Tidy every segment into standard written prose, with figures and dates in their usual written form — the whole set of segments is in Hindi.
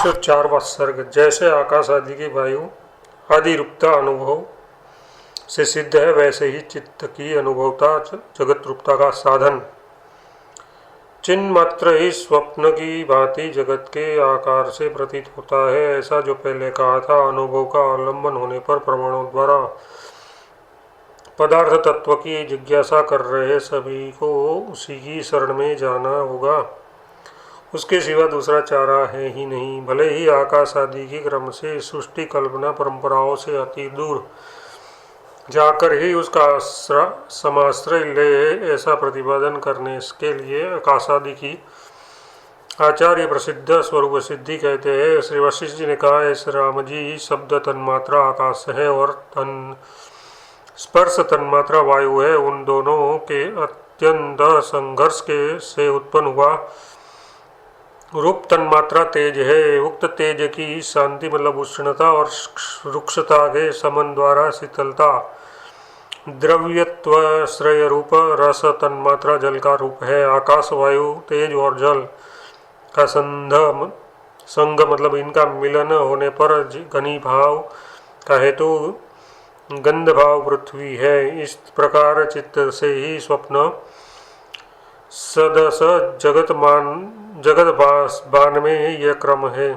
104वां सर्ग। जैसे आकाश आदि की वायु आदि रूपता अनुभव से सिद्ध है, वैसे ही चित्त की अनुभवता जगत रूपता का साधन। चिन्ह मात्र ही स्वप्न की भांति जगत के आकार से प्रतीत होता है। ऐसा जो पहले कहा था, अनुभव का अवलंबन होने पर प्रमाणों द्वारा पदार्थ तत्व की जिज्ञासा कर रहे सभी को उसी की शरण में जाना होगा। उसके सिवा दूसरा चारा है ही नहीं। भले ही आकाश आदि की क्रम से सृष्टि कल्पना परंपराओं से अति दूर जाकर ही उसका समाश्रय ले, ऐसा प्रतिपादन करने के लिए आकाश आदि की आचार्य प्रसिद्ध स्वरूप सिद्धि कहते हैं। श्री वशिष्ठ जी ने कहा, ऐसे राम जी शब्द तन्मात्रा आकाश है और तन स्पर्श तन्मात्रा वायु है। उन दोनों के अत्यंत संघर्ष के से उत्पन्न हुआ रूप तन्मात्रा तेज है। उक्त तेज की शांति मतलब उष्णता और रुक्षता के समन द्वारा शीतलता द्रव्यत्व श्रेय रूप रस तन्मात्रा जल का रूप है। आकाश वायु तेज और जल का संग मतलब इनका मिलन होने पर घनी भाव का हेतु गंध भाव पृथ्वी है। इस प्रकार चित्त से ही स्वप्न सदस जगत बान में यह क्रम है।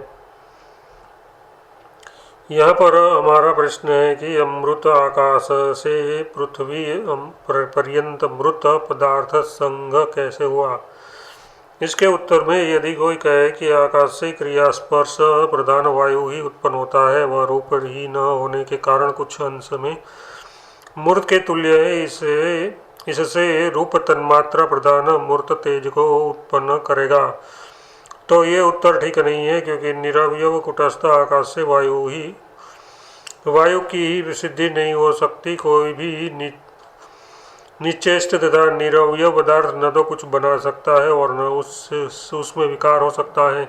यहाँ पर हमारा प्रश्न है कि अमृत आकाश से पृथ्वी पर्यंत मृत पदार्थ संग कैसे हुआ। इसके उत्तर में यदि कोई कहे कि आकाश से क्रिया स्पर्श प्रधान वायु ही उत्पन्न होता है, वह रूप ही न होने के कारण कुछ अंश में मूर्त के तुल्य है, इससे रूप तन्मात्रा प्रधान मूर्त तेज को उत्पन्न करेगा, तो ये उत्तर ठीक नहीं है। क्योंकि निरवयव कुटस्थ आकाश से वायु की ही सिद्धि नहीं हो सकती। कोई भी निश्चेष्ट तथा निरवयव पदार्थ न तो कुछ बना सकता है और न उसमें विकार हो सकता है।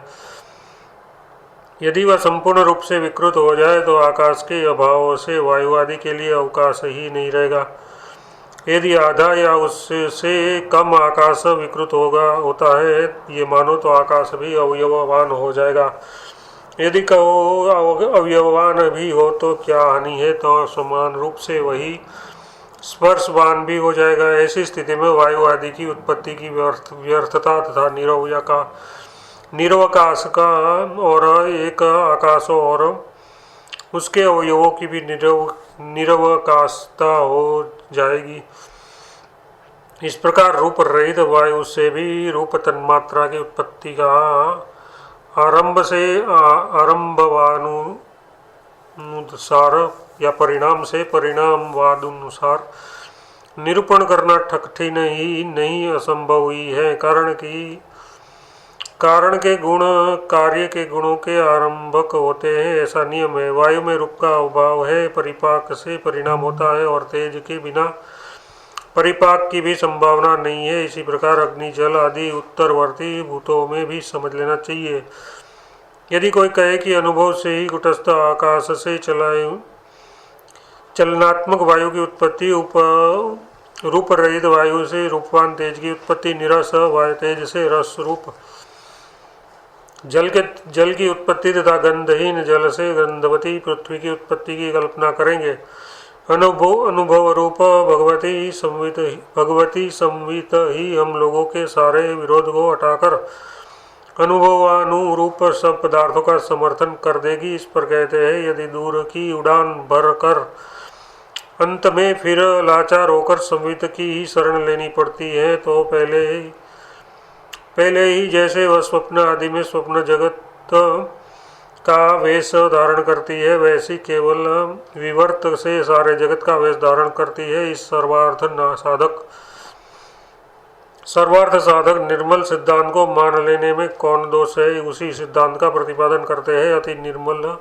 यदि वह संपूर्ण रूप से विकृत हो जाए तो आकाश के अभाव से वायु आदि के लिए अवकाश ही नहीं रहेगा। यदि आधा या उससे कम आकाश विकृत होता है ये मानो, तो आकाश भी अवयववान हो जाएगा। यदि कहो अवयववान भी हो तो क्या हानि है, तो समान रूप से वही स्पर्शवान भी हो जाएगा। ऐसी स्थिति में वायु आदि की उत्पत्ति की व्यर्थता तथा निरवकाश का और एक आकाश और उसके अवयवों की भी निरवकाशता हो जाएगी। इस प्रकार रूप रहित वायु से भी रूप तन्मात्रा की उत्पत्ति का आरंभ से आरंभवानुसार या परिणाम से परिणामवादुनुसार निरूपण करना ठकठीन ही नहीं असंभव ही है। कारण के गुण कार्य के गुणों के आरंभक होते हैं, ऐसा नियम है। वायु में रूप का अभाव है, परिपाक से परिणाम होता है और तेज के बिना परिपाक की भी संभावना नहीं है। इसी प्रकार अग्नि जल आदि उत्तरवर्ती भूतों में भी समझ लेना चाहिए। यदि कोई कहे कि अनुभव से ही कुटस्थ आकाश से चलनात्मक वायु की उत्पत्ति, रूप रहित वायु से रूपवान तेज की उत्पत्ति, निरस वायु तेज से रस रूप जल की उत्पत्ति तथा गंधहीन जल से गंधवती पृथ्वी की उत्पत्ति की कल्पना करेंगे। अनुभव रूप भगवती संवित ही हम लोगों के सारे विरोध को हटाकर अनुभवानुरूप सब पदार्थों का समर्थन कर देगी। इस पर कहते हैं, यदि दूर की उड़ान भर कर अंत में फिर लाचार होकर संवित की ही शरण लेनी पड़ती है, तो पहले ही जैसे वह स्वप्न आदि में स्वप्न जगत का वेश धारण करती है, वैसी केवल विवर्त से सारे जगत का वेश धारण करती है। इस सर्वार्थ साधक निर्मल सिद्धांत को मान लेने में कौन दोष है। उसी सिद्धांत का प्रतिपादन करते हैं। अति निर्मल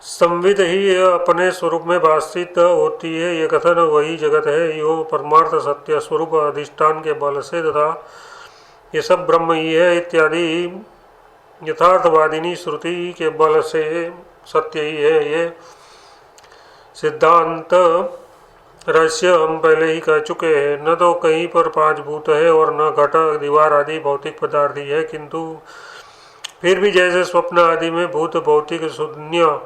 संविद ही अपने स्वरूप में भाषित होती है। ये कथन वही जगत है यो परमार्थ सत्य स्वरूप अधिष्ठान के बल से तथा ये सब ब्रह्म ही है इत्यादि यथार्थवादिनी श्रुति के बल से सत्य ही है। ये सिद्धांत रहस्य हम पहले ही कह चुके हैं। न तो कहीं पर पांच भूत है और न घट दीवार आदि भौतिक पदार्थ ही है, किंतु फिर भी जैसे स्वप्न आदि में भूत भौतिक शून्य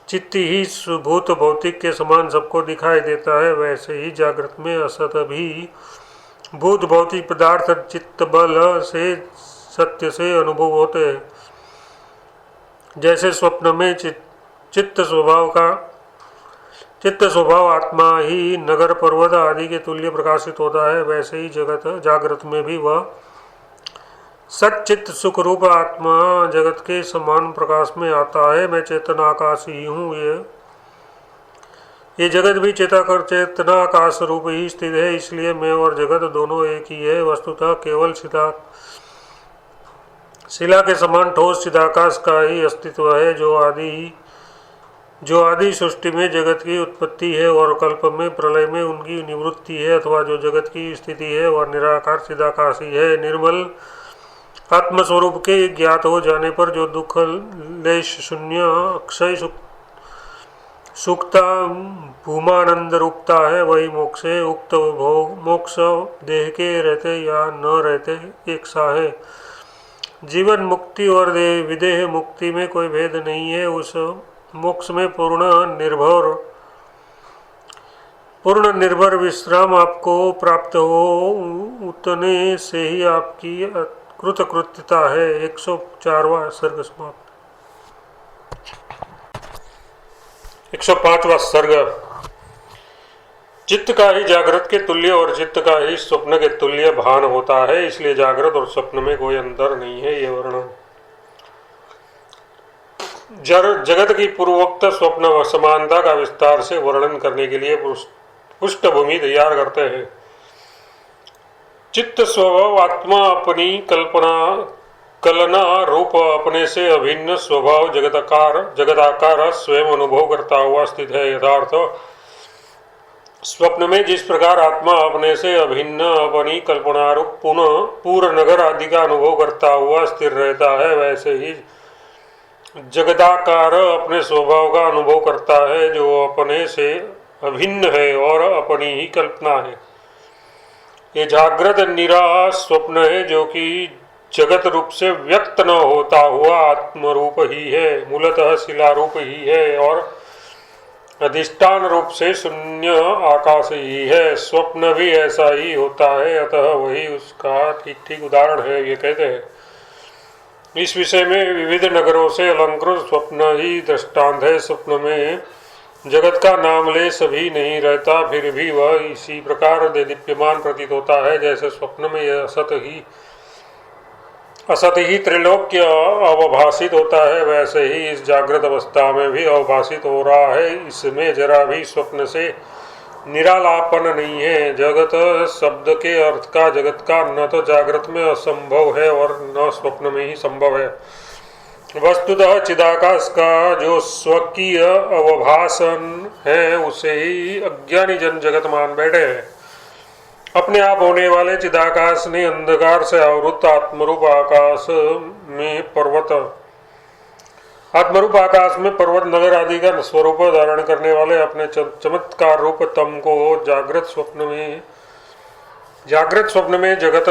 चित्त ही भूत भौतिक के समान सबको दिखाई देता है, वैसे ही जागृत में असत भी भूत भौतिक पदार्थ चित्त बल से सत्य से अनुभव होते हैं। जैसे स्वप्न में चित्त स्वभाव आत्मा ही नगर पर्वत आदि के तुल्य प्रकाशित होता है, वैसे ही जगत जागृत में भी वह सच्चित सुख रूप आत्मा जगत के समान प्रकाश में आता है। मैं चेतनाकाश ही हूँ, ये जगत भी चेतनाकाश रूप ही स्थित है, इसलिए मैं और जगत दोनों एक ही है। वस्तुतः केवल शिला के समान ठोस चिदाकाश का ही अस्तित्व है, जो आदि सृष्टि में जगत की उत्पत्ति है और कल्प में प्रलय में उनकी निवृत्ति है, अथवा जो जगत की स्थिति है वह निराकार चिदाकाश ही है। निर्मल आत्मस्वरूप के ज्ञात हो जाने पर जो दुख लेश शून्य अक्षय सुखता भूमानंद रूपता है, वही मोक्ष है। उक्त मोक्ष देह के रहते या न रहते एक सा है। जीवन मुक्ति और विदेह मुक्ति में कोई भेद नहीं है। उस मोक्ष में पूर्ण निर्भर विश्राम आपको प्राप्त हो, उतने से ही आपकी कृतकृत्यता है। 104वां सर्ग समाप्त। 105वां सर्ग। चित्त का ही जागृत के तुल्य और चित्त का ही स्वप्न के तुल्य भान होता है, इसलिए जागृत और स्वप्न में कोई अंतर नहीं है। ये वर्णन जगत की पूर्वोक्त स्वप्न समानता का विस्तार से वर्णन करने के लिए पृष्ठभूमि तैयार करते हैं। चित्त स्वभाव आत्मा अपनी कलना रूप अपने से अभिन्न स्वभाव जगदाकार स्वयं अनुभव करता हुआ स्थित है। यथार्थ स्वप्न में जिस प्रकार आत्मा अपने से अभिन्न अपनी कल्पना रूप पूर्ण नगर आदि का अनुभव करता हुआ स्थिर रहता है, वैसे ही जगदाकार अपने स्वभाव का अनुभव करता है, जो अपने से अभिन्न है और अपनी ही कल्पना है। ये जागृत निरा स्वप्न है, जो कि जगत रूप से व्यक्त न होता हुआ आत्म रूप ही है, मूलतः शिला रूप ही है और अधिष्ठान रूप से शून्य आकाश ही है। स्वप्न भी ऐसा ही होता है, अतः वही उसका ठीक ठीक उदाहरण है। ये कहते हैं इस विषय में विविध नगरों से अलंकृत स्वप्न ही दृष्टांत है। स्वप्न में जगत का नाम ले सभी नहीं रहता, फिर भी वह इसी प्रकार दीप्यमान प्रतीत होता है, जैसे स्वप्न में यह असत ही त्रिलोक्य अवभाषित होता है, वैसे ही इस जागृत अवस्था में भी अवभाषित हो रहा है। इसमें जरा भी स्वप्न से निरालापन नहीं है। जगत शब्द के अर्थ का जगत का न तो जागृत में असंभव है और न स्वप्न में ही संभव है। वस्तुतः चिदाकाश का जो स्वकीय अवभाषण है, उसे ही अज्ञानी जन जगत मान बैठे हैं। अपने आप होने वाले चिदाकाश ने अंधकार से आवृत आत्मरूप आकाश में पर्वत नगर आदि का स्वरूप धारण करने वाले अपने चमत्कार रूप तम को जागृत स्वप्न में जगत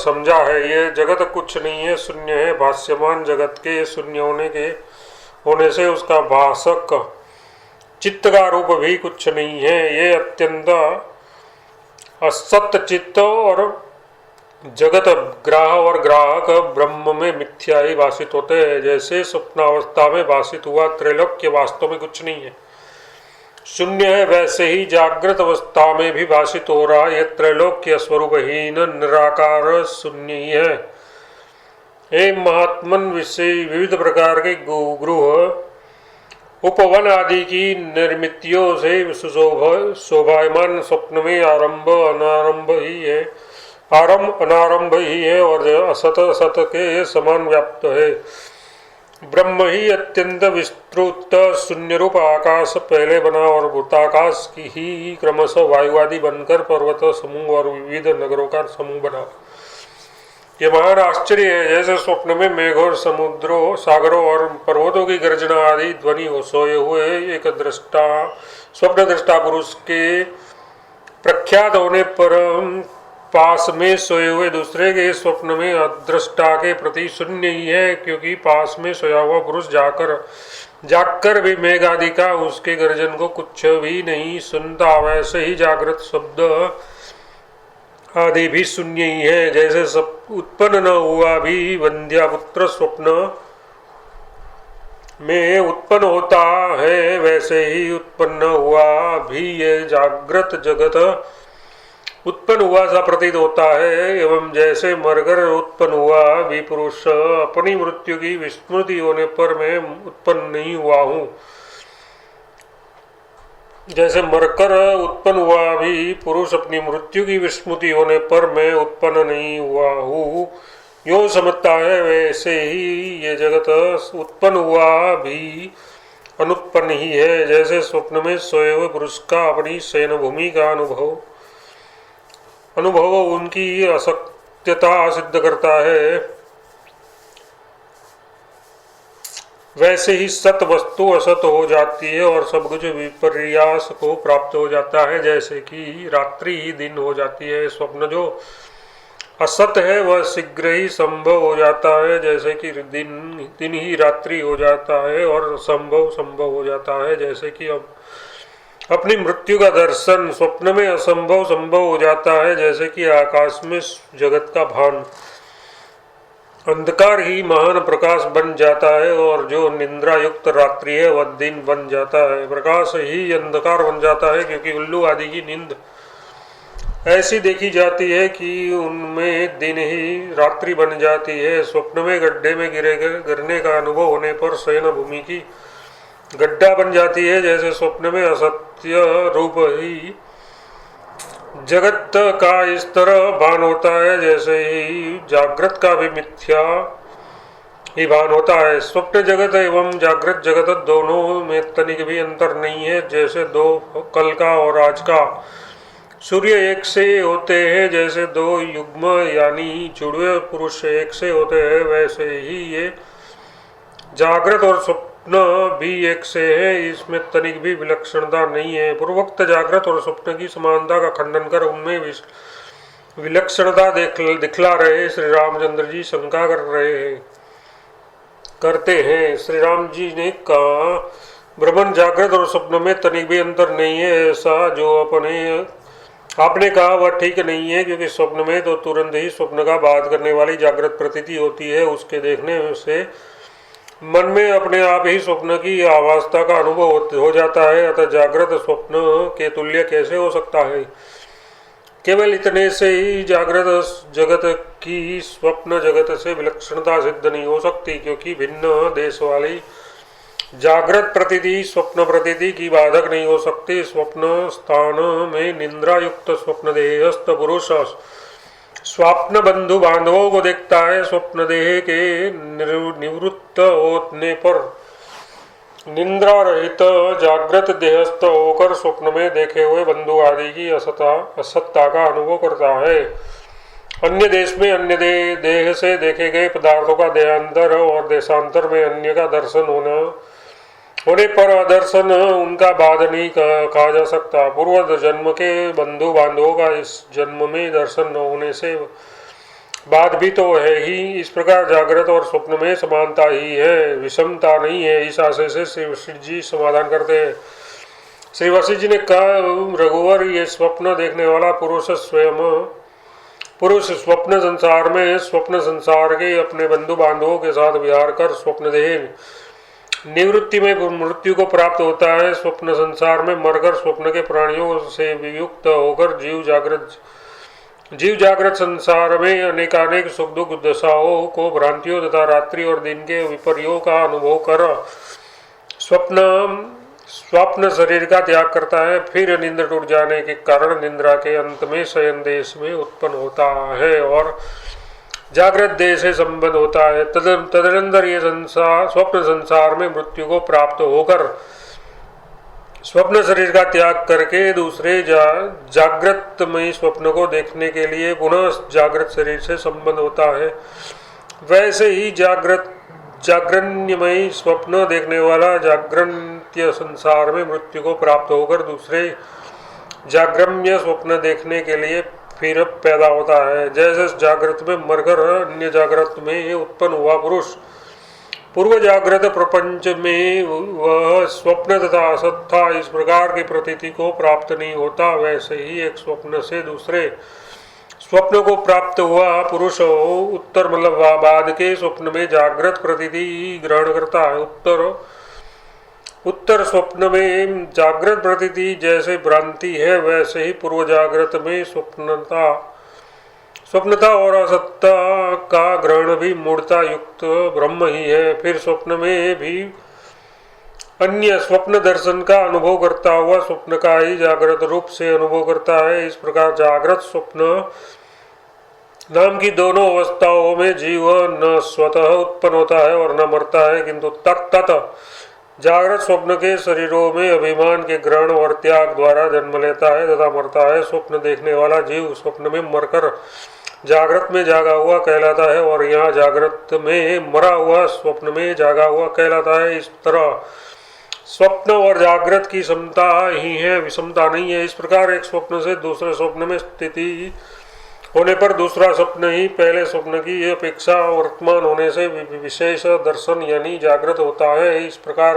समझा है। ये जगत कुछ नहीं है, शून्य है। भाष्यमान जगत के शून्य होने से उसका भाषक चित्त का रूप भी कुछ नहीं है। ये अत्यंत असत चित्त और जगत ग्राहक ब्रह्म में मिथ्या ही भाषित होते हैं। जैसे स्वप्नावस्था में भाषित हुआ त्रैलोक्य वास्तव में कुछ नहीं है, शून्य है, वैसे ही जागृत अवस्था में भी भाषित हो रहा यह त्रैलोक्य स्वरूपहीन निराकार शून्य ही है। हे महात्मन, विषय विविध प्रकार के गृह उपवन आदि की निर्मितियों से शोभायमान स्वप्न में आरंभ अनारंभ ही है और असत असत के समान व्याप्त है। ब्रह्म ही अत्यंत विस्तृत शून्य रूप आकाश पहले बना और भूताकाश की ही क्रमशः वायु आदि बनकर पर्वत समूह और विविध नगरों का समूह बना। ये महान आश्चर्य है। जैसे स्वप्न में मेघों समुद्रों सागरों और पर्वतों की गर्जना आदि ध्वनि हो सोए हुए एक स्वप्न दृष्टा पुरुष के प्रख्यात होने पर पास में सोए हुए दूसरे के स्वप्न में अदृष्टा के प्रति शून्य ही है, क्योंकि पास में सोया हुआ पुरुष जागकर भी मेघ आदि का उसके गर्जन को कुछ भी नहीं सुनता। वैसे ही जागृत शब्द आदि भी शून्य ही है। जैसे सब उत्पन्न न हुआ भी वंध्या पुत्र स्वप्न में उत्पन्न होता है, वैसे ही उत्पन्न हुआ भी ये जागृत जगत उत्पन्न हुआ सा प्रतीत होता है। एवं जैसे मरकर उत्पन्न हुआ भी पुरुष अपनी मृत्यु की विस्मृति होने पर मैं उत्पन्न नहीं हुआ हूँ, जैसे मरकर उत्पन्न हुआ भी पुरुष अपनी मृत्यु की विस्मृति होने पर मैं उत्पन्न नहीं हुआ हूँ यो समझता है, वैसे ही ये जगत उत्पन्न हुआ भी अनुत्पन्न ही है। जैसे स्वप्न में सोए हुए पुरुष का अपनी शयन भूमि का अनुभव उनकी असत्यता सिद्ध करता है, वैसे ही सत वस्तु असत हो जाती है और सब कुछ विपर्यास को प्राप्त हो जाता है। जैसे कि रात्रि ही दिन हो जाती है, स्वप्न जो असत है वह शीघ्र ही संभव हो जाता है, जैसे कि दिन ही रात्रि हो जाता है और संभव हो जाता है। जैसे कि अब अपनी मृत्यु का दर्शन स्वप्न में असंभव संभव हो जाता है, जैसे कि आकाश में जगत का भान अंधकार ही महान प्रकाश बन जाता है और जो निद्रा युक्त रात्रि है वह दिन बन जाता है। प्रकाश ही अंधकार बन जाता है, क्योंकि उल्लू आदि की नींद ऐसी देखी जाती है कि उनमें दिन ही रात्रि बन जाती है। स्वप्न में गड्ढे में गिरने का अनुभव होने पर शयन भूमि की गड्ढा बन जाती है। जैसे स्वप्न में असत्य रूप ही जगत का इस तरह भान होता है, जैसे ही जागृत का भी मिथ्या ही भान होता है। स्वप्न जगत एवं जागृत जगत दोनों में तनिक भी अंतर नहीं है। जैसे दो कल का और आज का सूर्य एक से होते हैं, जैसे दो युग्म यानी जुड़वे पुरुष एक से होते हैं, वैसे ही ये जागृत और स्वप्न भी एक से है। इसमें तनिक भी विलक्षणता नहीं है। पूर्वोक्त जागृत और स्वप्न की समानता का खंडन कर उनमें विलक्षणता दिखला रहे श्री रामचंद्र जी शंका करते हैं। श्री राम जी ने कहा, ब्रह्मन जागृत और स्वप्न में तनिक भी अंतर नहीं है। ऐसा जो आपने कहा वह ठीक नहीं है, क्योंकि स्वप्न में तो तुरंत ही स्वप्न का बाध करने वाली जागृत प्रतीति होती है। उसके देखने से मन में अपने आप ही स्वप्न की अवस्था का अनुभव हो जाता है। अतः जागृत स्वप्न के तुल्य कैसे हो सकता है? केवल इतने से ही जागृत जगत की स्वप्न जगत से विलक्षणता सिद्ध नहीं हो सकती, क्योंकि भिन्न देश वाली जागृत प्रतीति स्वप्न प्रतीति की बाधक नहीं हो सकती। स्वप्न स्थान में निद्रा युक्त स्वप्न देहस्थ पुरुष स्वप्न बंधु बांधवों को देखता है। स्वप्न देह के निवृत्त होने पर निद्रा रहित जागृत देहस्थ होकर स्वप्न में देखे हुए बंधु आदि की असत्ता का अनुभव करता है। अन्य देश में अन्य देह से देखे गए पदार्थों का देहांतर और देशांतर में अन्य का दर्शन होने पर अदर्शन उनका बाध नहीं कहा जा सकता। पूर्व जन्म के बंधु बांधवों का इस जन्म में दर्शन न होने से बाध भी तो है ही। इस प्रकार जागृत और स्वप्न में समानता ही है, विषमता नहीं है। इस आशय से श्री वशिष्ठ जी समाधान करते हैं। श्री वशिष्ठ जी ने कहा, रघुवर, ये स्वप्न देखने वाला पुरुष स्वप्न संसार के अपने बंधु बांधवों के साथ विहार कर स्वप्न देह निवृत्ति में मृत्यु को प्राप्त होता है। स्वप्न संसार में मरकर स्वप्न के प्राणियों से वियुक्त होकर जीव जागृत संसार में अनेकानेक सुख दुख दशाओं को भ्रांतियों तथा रात्रि और दिन के विपर्यों का अनुभव कर स्वप्न शरीर का त्याग करता है। फिर नींद टूट जाने के कारण निद्रा के अंत में शयन देश में उत्पन्न होता है और जागृत देह से संबंध होता है। तदनंतर ये स्वप्न संसार में मृत्यु को प्राप्त होकर स्वप्न शरीर का त्याग करके दूसरे जागृतमयी स्वप्न को देखने के लिए पुनः जागृत शरीर से संबंध होता है। वैसे ही जागरण्यमयी स्वप्न देखने वाला जागरण्य संसार में मृत्यु को प्राप्त होकर दूसरे जागरण्य स्वप्न देखने के लिए फिर पैदा होता है। जैसे जागृत में मरकर अन्य जागृत में उत्पन्न हुआ पुरुष पूर्व जागृत प्रपंच में वह स्वप्न तथा असत था, इस प्रकार की प्रतीति को प्राप्त नहीं होता, वैसे ही एक स्वप्न से दूसरे स्वप्न को प्राप्त हुआ पुरुष उत्तर मतलब बाद के स्वप्न में जागृत प्रतीति ग्रहण करता है। उत्तर स्वप्न में जागृत प्रतीति जैसे भ्रांति है, वैसे ही पूर्व जागृत में स्वप्नता और असत्ता का ग्रहण भी मूढ़ता युक्त ब्रह्म ही है। फिर स्वप्न में भी अन्य स्वप्न दर्शन का अनुभव करता हुआ स्वप्न का ही जागृत रूप से अनुभव करता है। इस प्रकार जागृत स्वप्न नाम की दोनों अवस्थाओं में जीव न स्वतः उत्पन्न होता है और न मरता है, किंतु तत्त जागृत स्वप्न के शरीरों में अभिमान के ग्रहण और त्याग द्वारा जन्म लेता है तथा मरता है। स्वप्न देखने वाला जीव स्वप्न में मरकर जागृत में जागा हुआ कहलाता है और यहाँ जागृत में मरा हुआ स्वप्न में जागा हुआ कहलाता है। इस तरह स्वप्न और जागृत की समता ही है, विषमता नहीं है। इस प्रकार एक स्वप्न से दूसरे स्वप्न में स्थिति होने पर दूसरा स्वप्न ही पहले स्वप्न की अपेक्षा वर्तमान होने से विशेष दर्शन यानी जागृत होता है। इस प्रकार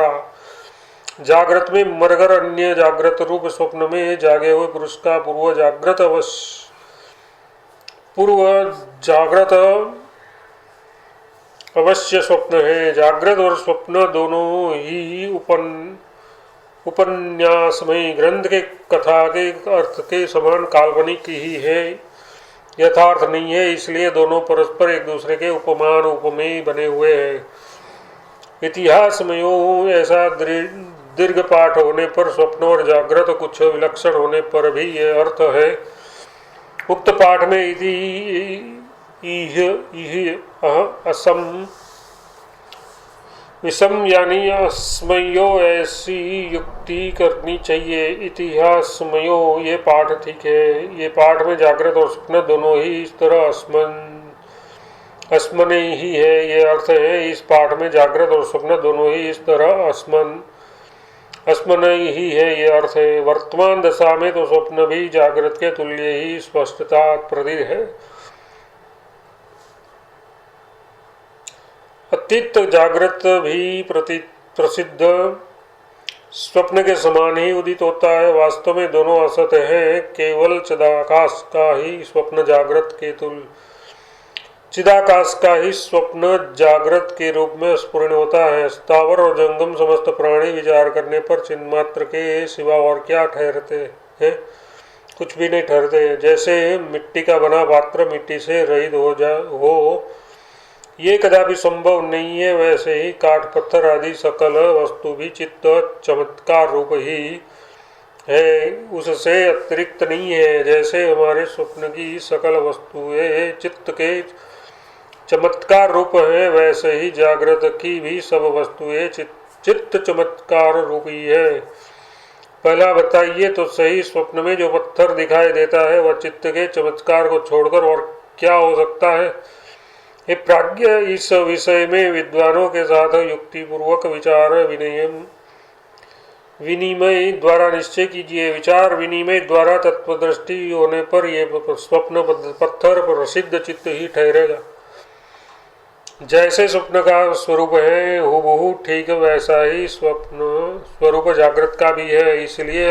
जागृत में मरकर अन्य जागृत रूप स्वप्न में जागे हुए पुरुष का पूर्व जागृत अवश्य स्वप्न है। जागृत और स्वप्न दोनों ही उपन्यासमयी ग्रंथ के कथा के अर्थ के समान काल्पनिक ही है, यथार्थ नहीं है, इसलिए दोनों परस्पर एक दूसरे के उपमान उपमेय बने हुए हैं। इतिहासमयों ऐसा दीर्घ पाठ होने पर स्वप्न और जागृत कुछ विलक्षण होने पर भी यह अर्थ है। उक्त पाठ में असम विषम यानी अस्मयो ऐसी युक्ति करनी चाहिए। इतिहासमयो ये पाठ ठीक है। ये पाठ में जागृत और स्वप्न दोनों ही इस तरह अस्मने ही है, ये अर्थ है। इस पाठ में जागृत और स्वप्न दोनों ही इस तरह अस्मने ही है, ये अर्थ है। वर्तमान दशा में तो स्वप्न भी जागृत के तुल्य ही स्पष्टता प्रतीत है। अतीत जागृत भी प्रसिद्ध स्वप्न के समान ही उदित होता है। वास्तव में दोनों असत है, केवल चिदाकाश का ही स्वप्न जागृत के रूप में स्फुरण होता है। स्थावर और जंगम समस्त प्राणी विचार करने पर चिन्मात्र के सिवा और क्या ठहरते हैं, कुछ भी नहीं ठहरते। जैसे मिट्टी का बना पात्र मिट्टी से रहित हो ये कदापि संभव नहीं है, वैसे ही काठ पत्थर आदि सकल वस्तु भी चित्त चमत्कार रूप ही है, उससे अतिरिक्त नहीं है। जैसे हमारे स्वप्न की सकल वस्तुएं चित्त के चमत्कार रूप है, वैसे ही जागृत की भी सब वस्तुएं चित्त चमत्कार रूप ही है। पहला बताइए तो सही, स्वप्न में जो पत्थर दिखाई देता है वह चित्त के चमत्कार को छोड़कर और क्या हो सकता है? ये प्राज्ञ इस विषय में विद्वानों के साथ युक्ति पूर्वक विचार विनिमय द्वारा निश्चय कीजिए। विचार विनिमय द्वारा तत्वदृष्टि होने पर यह स्वप्न पत्थर प्रसिद्ध चित्त ही ठहरेगा। जैसे स्वप्न का स्वरूप है हुबहू ठीक वैसा ही स्वप्न स्वरूप जागृत का भी है। इसलिए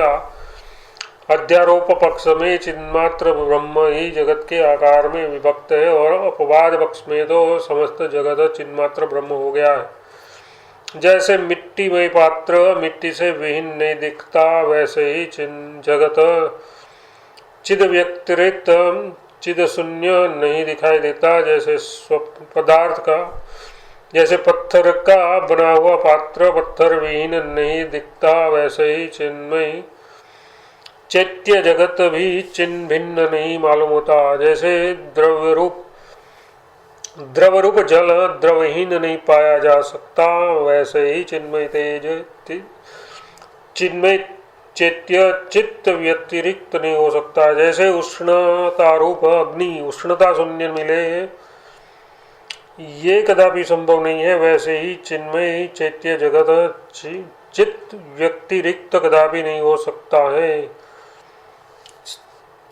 अध्यारोप पक्ष में चिन्मात्र ब्रह्म ही जगत के आकार में विभक्त है और अपवाद पक्ष में तो समस्त जगत चिन्मात्र ब्रह्म हो गया है। जैसे मिट्टीमय पात्र मिट्टी से विहीन नहीं दिखता, वैसे ही जगत चिद व्यतिरिक्त चिद शून्य नहीं दिखाई देता। जैसे पत्थर का बना हुआ पात्र पत्थर विहीन नहीं दिखता, वैसे ही चिन्मय चैत्य जगत भी चिन्ह भिन्न नहीं मालूम होता। जैसे द्रव रूप जल द्रवहीन नहीं पाया जा सकता, वैसे ही चिन्मय चैत्य चित्त व्यतिरिक्त नहीं हो सकता। जैसे उष्णता रूप अग्नि उष्णता शून्य मिले ये कदापि संभव नहीं है, वैसे ही चिन्मय चैत्य जगत चित्त व्यतिरिक्त कदापि नहीं हो सकता है।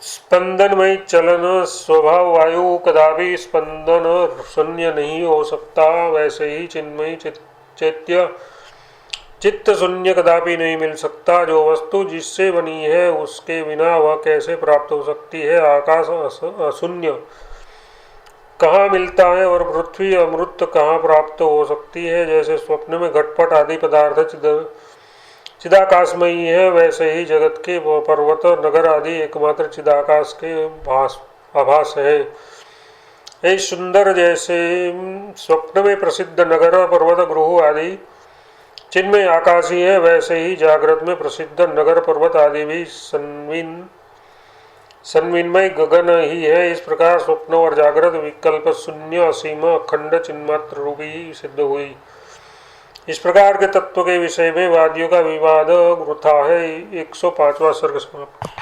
स्पंदनमय चलन स्वभाव वायु कदापि स्पंदन शून्य नहीं हो सकता, वैसे ही चिन्मय चैत्य चित्त शून्य कदापि नहीं मिल सकता। जो वस्तु जिससे बनी है उसके बिना वह कैसे प्राप्त हो सकती है। आकाश अशून्य कहाँ मिलता है और पृथ्वी अमृत कहाँ प्राप्त हो सकती है। जैसे स्वप्न में घटपट आदि पदार्थ चिदाकाशमयी है, वैसे ही जगत के पर्वत नगर आदि एकमात्र चिदाकाश के आभास है। ये सुंदर जैसे स्वप्न में प्रसिद्ध नगर पर्वत गृह आदि चिन्मय आकाशी है, वैसे ही जागृत में प्रसिद्ध नगर पर्वत आदि भी सन्मिन्मय गगन ही है। इस प्रकार स्वप्न और जागृत विकल्प शून्य असीम अखंड चिन्मात्र रूपी सिद्ध हुई। इस प्रकार के तत्व के विषय में वादियों का विवाद वृथा है। 105वां सर्ग समाप्त।